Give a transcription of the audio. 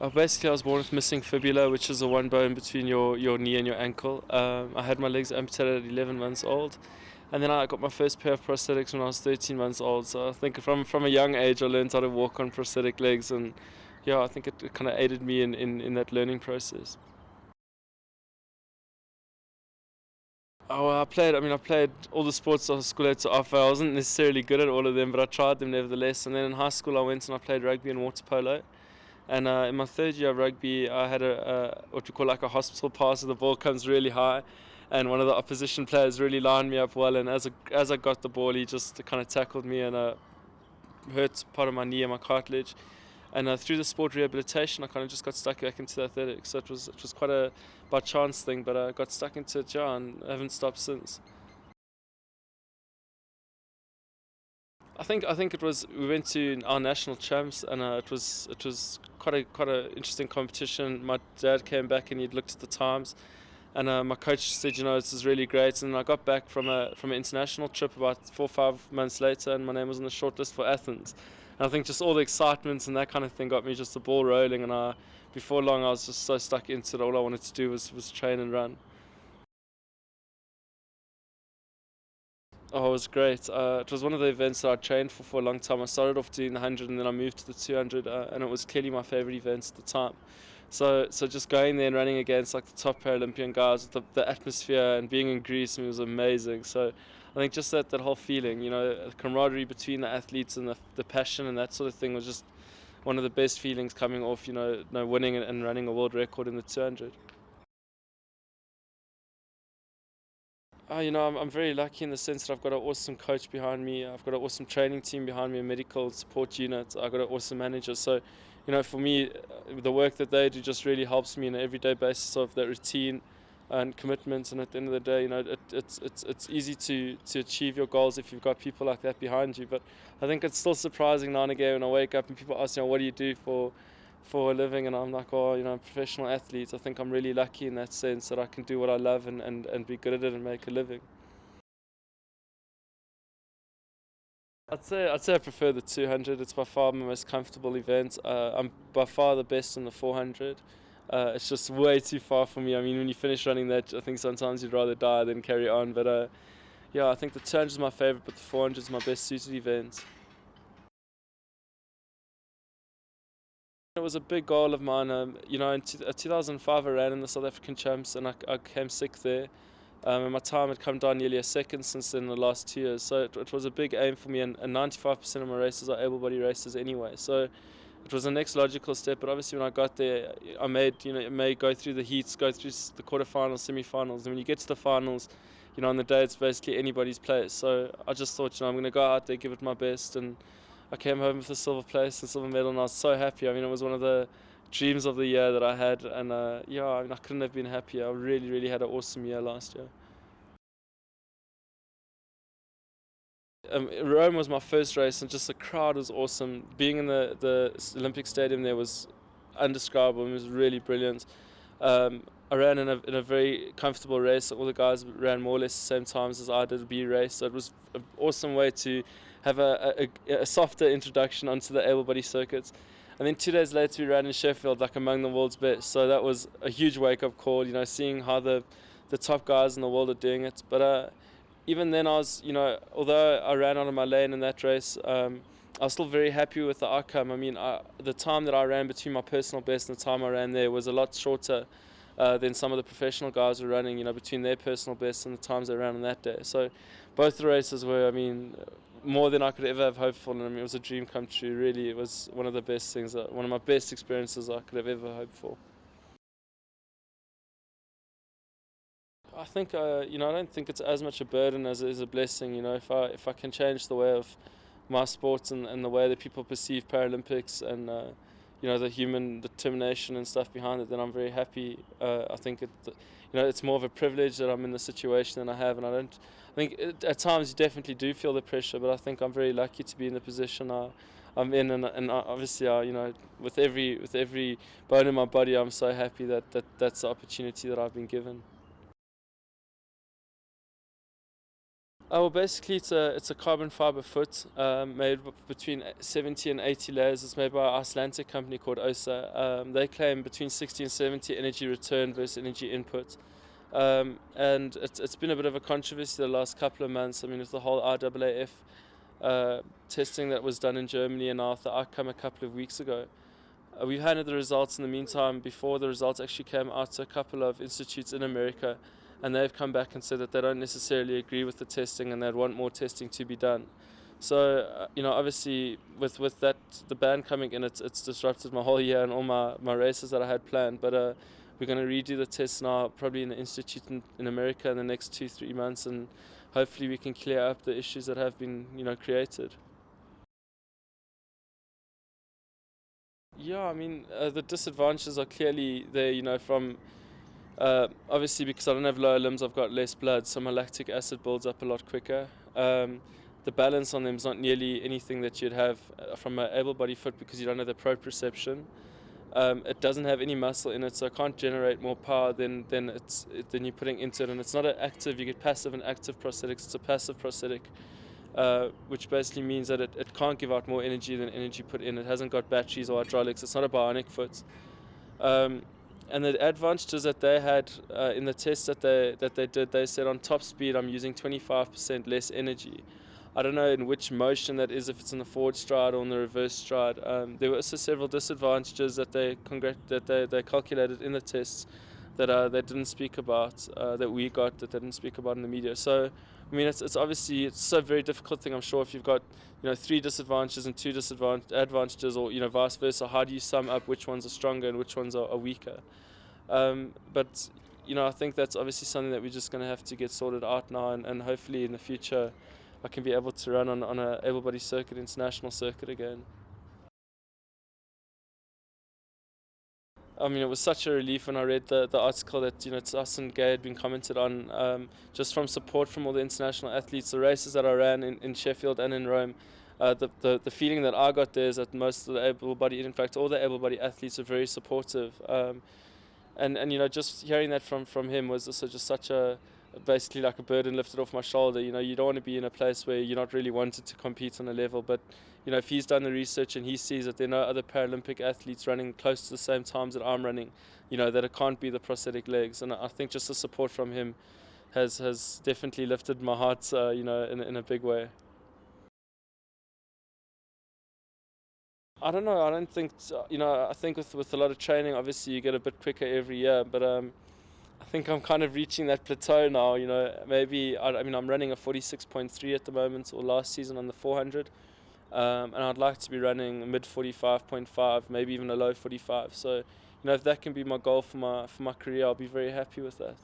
Basically, I was born with missing fibula, which is the one bone between your knee and your ankle. I had my legs amputated at 11 months old, and then I got my first pair of prosthetics when I was 13 months old. So I think from a young age, I learned how to walk on prosthetic legs, and yeah, I think it kind of aided me in that learning process. Oh, well, I played all the sports our school had to offer. I wasn't necessarily good at all of them, but I tried them nevertheless. And then in high school, I went and I played rugby and water polo. And in my third year of rugby, I had a what we call like a hospital pass. So the ball comes really high, and one of the opposition players really lined me up well. And as I got the ball, he just kind of tackled me and hurt part of my knee and my cartilage. And through the sport rehabilitation, I kind of just got stuck back into athletics. So it was quite a by chance thing, but I got stuck into it, yeah, and I haven't stopped since. I think it was we went to our national champs, and it was quite a interesting competition. My dad came back and he'd looked at the times, and my coach said, this is really great. And I got back from an international trip about 4 or 5 months later, and my name was on the shortlist for Athens. And I think just all the excitement and that kind of thing got me just the ball rolling, and before long I was just so stuck into it. All I wanted to do was train and run. Oh, it was great. It was one of the events that I trained for a long time. I started off doing the 100 and then I moved to the 200, and it was clearly my favorite event at the time. So just going there and running against like the top Paralympian guys, the atmosphere and being in Greece, it was amazing. So I think just that whole feeling, the camaraderie between the athletes and the passion and that sort of thing was just one of the best feelings coming off, winning and running a world record in the 200. I'm very lucky in the sense that I've got an awesome coach behind me. I've got an awesome training team behind me, a medical support unit. I've got an awesome manager. So, for me, the work that they do just really helps me on an everyday basis of that routine and commitment. And at the end of the day, it's easy to achieve your goals if you've got people like that behind you. But I think it's still surprising now and again when I wake up and people ask me, what do you do for a living? And I'm like, I'm a professional athlete. I think I'm really lucky in that sense that I can do what I love and be good at it and make a living. I'd say I prefer the 200. It's by far my most comfortable event. I'm by far the best in the 400. It's just way too far for me. I mean, when you finish running that, I think sometimes you'd rather die than carry on. But yeah, I think the 200 is my favorite, but the 400 is my best suited event. It was a big goal of mine. In 2005, I ran in the South African Champs, and I came sixth there. And my time had come down nearly a second since then in the last 2 years. So it was a big aim for me, and 95% of my races are able-body races anyway. So it was the next logical step. But obviously, when I got there, it may go through the heats, go through the quarterfinals, semi-finals, and when you get to the finals, on the day it's basically anybody's place. So I just thought, I'm going to go out there, give it my best, and I came home with a silver place and silver medal, and I was so happy. I mean, it was one of the dreams of the year that I had, and I couldn't have been happier. I really, really had an awesome year last year. Rome was my first race, and just the crowd was awesome. Being in the Olympic Stadium there was undescribable. It was really brilliant. I ran in a very comfortable race. All the guys ran more or less the same times as I did a B race, so it was an awesome way to have a softer introduction onto the able-body circuits. And then 2 days later, we ran in Sheffield, like among the world's best. So that was a huge wake-up call. Seeing how the top guys in the world are doing it. But even then, although I ran out of my lane in that race, I was still very happy with the outcome. I mean, the time that I ran between my personal best and the time I ran there was a lot shorter than some of the professional guys were running, between their personal best and the times they ran on that day. So both the races were, more than I could ever have hoped for. And it was a dream come true, really. It was one of the best things, one of my best experiences I could have ever hoped for. I think I don't think it's as much a burden as it is a blessing. If I can change the way of my sport and the way that people perceive Paralympics and the human determination and stuff behind it, then I'm very happy. I think it's more of a privilege that I'm in the situation that I have, and I don't. I think at times you definitely do feel the pressure, but I think I'm very lucky to be in the position I'm in, and obviously, with every bone in my body, I'm so happy that's the opportunity that I've been given. Well, basically, it's a carbon fiber foot made between 70 and 80 layers. It's made by an Icelandic company called OSA. They claim between 60 and 70 energy return versus energy input. And it's been a bit of a controversy the last couple of months. I mean, with the whole IAAF testing that was done in Germany and now the outcome a couple of weeks ago. We've handed the results in the meantime before the results actually came out to a couple of institutes in America, and they've come back and said that they don't necessarily agree with the testing and they'd want more testing to be done. So, obviously, with that, the ban coming in, it's disrupted my whole year and all my races that I had planned. But we're going to redo the tests now, probably in the institute in America in the next 2-3 months, and hopefully we can clear up the issues that have been, created. Yeah, I mean, the disadvantages are clearly there, from obviously because I don't have lower limbs, I've got less blood, so my lactic acid builds up a lot quicker. The balance on them is not nearly anything that you'd have from an able body foot because you don't have the proprioception. It doesn't have any muscle in it, so it can't generate more power than you're putting into it. And it's not an active, you get passive and active prosthetics, it's a passive prosthetic. Which basically means that it can't give out more energy than energy put in. It hasn't got batteries or hydraulics. It's not a bionic foot. Um, and the advantages that they had in the test that they did, they said on top speed I'm using 25% less energy. I don't know in which motion that is, if it's in the forward stride or in the reverse stride. There were also several disadvantages that they calculated in the tests that they didn't speak about, that we got, that they didn't speak about in the media. So, I mean, it's obviously it's a very difficult thing. I'm sure if you've got three disadvantages and two advantages, or vice versa, how do you sum up which ones are stronger and which ones are weaker? But I think that's obviously something that we're just going to have to get sorted out now, and hopefully in the future I can be able to run on a able body circuit, international circuit again. I mean, it was such a relief when I read the article that Tyson Gay had been commented on, just from support from all the international athletes. The races that I ran in Sheffield and in Rome, the feeling that I got there is that most of the able-bodied, in fact, all the able-bodied athletes are very supportive. And just hearing that from him was also just such a basically like a burden lifted off my shoulder. You don't want to be in a place where you're not really wanted to compete on a level, but if he's done the research and he sees that there are no other Paralympic athletes running close to the same times that I'm running, that it can't be the prosthetic legs. And I think just the support from him has definitely lifted my heart, in a big way. I don't know. I don't think, I think with a lot of training, obviously you get a bit quicker every year, but I think I'm kind of reaching that plateau now. Maybe I mean I'm running a 46.3 at the moment, or last season on the 400, and I'd like to be running a mid 45.5, maybe even a low 45. So if that can be my goal for my career, I'll be very happy with that.